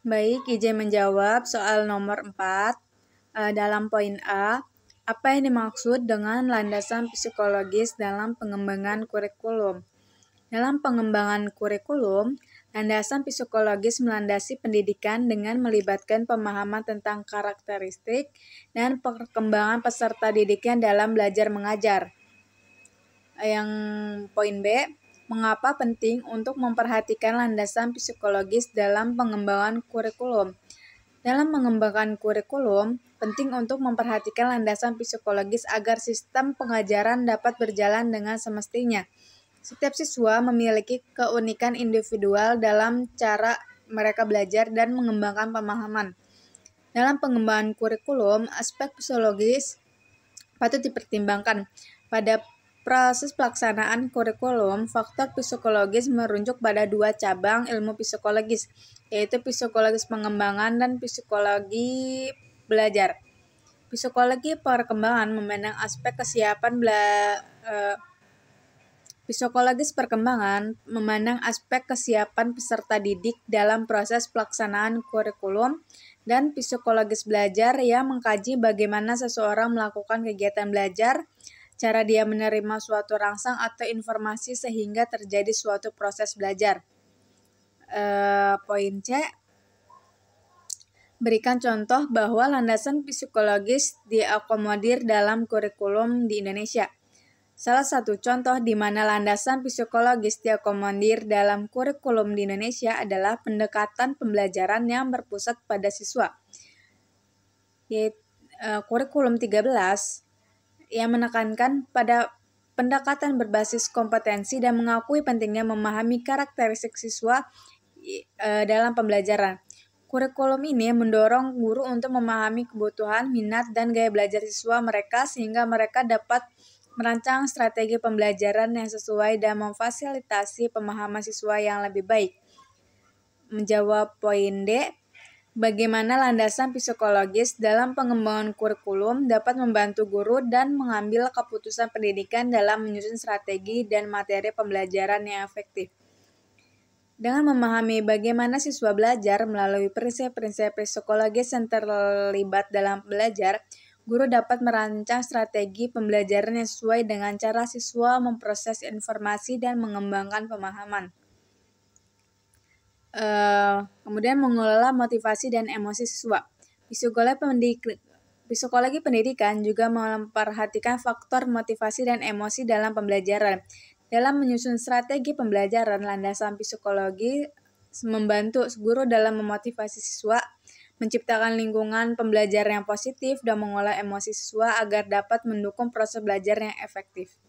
Baik, izin menjawab soal nomor 4. Dalam poin A, apa yang dimaksud dengan landasan psikologis dalam pengembangan kurikulum? Dalam pengembangan kurikulum, landasan psikologis melandasi pendidikan dengan melibatkan pemahaman tentang karakteristik dan perkembangan peserta didiknya dalam belajar mengajar. Yang poin B, mengapa penting untuk memperhatikan landasan psikologis dalam pengembangan kurikulum? Dalam mengembangkan kurikulum, penting untuk memperhatikan landasan psikologis agar sistem pengajaran dapat berjalan dengan semestinya. Setiap siswa memiliki keunikan individual dalam cara mereka belajar dan mengembangkan pemahaman. Dalam pengembangan kurikulum, aspek psikologis patut dipertimbangkan. Pada proses pelaksanaan kurikulum, faktor psikologis merujuk pada 2 cabang ilmu psikologis, yaitu psikologis pengembangan dan psikologi belajar. Psikologi perkembangan memandang aspek kesiapan Psikologis perkembangan memandang aspek kesiapan peserta didik dalam proses pelaksanaan kurikulum, dan psikologis belajar yang mengkaji bagaimana seseorang melakukan kegiatan belajar, cara dia menerima suatu rangsang atau informasi sehingga terjadi suatu proses belajar. Poin C, berikan contoh bahwa landasan psikologis diakomodir dalam kurikulum di Indonesia. Salah satu contoh di mana landasan psikologis diakomodir dalam kurikulum di Indonesia adalah pendekatan pembelajaran yang berpusat pada siswa, yaitu kurikulum 13 yang menekankan pada pendekatan berbasis kompetensi dan mengakui pentingnya memahami karakteristik siswa dalam pembelajaran. Kurikulum ini mendorong guru untuk memahami kebutuhan, minat, dan gaya belajar siswa mereka sehingga mereka dapat merancang strategi pembelajaran yang sesuai dan memfasilitasi pemahaman siswa yang lebih baik. Menjawab poin D, bagaimana landasan psikologis dalam pengembangan kurikulum dapat membantu guru dan mengambil keputusan pendidikan dalam menyusun strategi dan materi pembelajaran yang efektif. Dengan memahami bagaimana siswa belajar melalui prinsip-prinsip psikologis yang terlibat dalam belajar, guru dapat merancang strategi pembelajaran yang sesuai dengan cara siswa memproses informasi dan mengembangkan pemahaman. Kemudian mengelola motivasi dan emosi siswa. Psikologi pendidikan juga memperhatikan faktor motivasi dan emosi dalam pembelajaran. Dalam menyusun strategi pembelajaran, landasan psikologi membantu guru dalam memotivasi siswa, menciptakan lingkungan pembelajaran yang positif, dan mengolah emosi siswa agar dapat mendukung proses belajar yang efektif.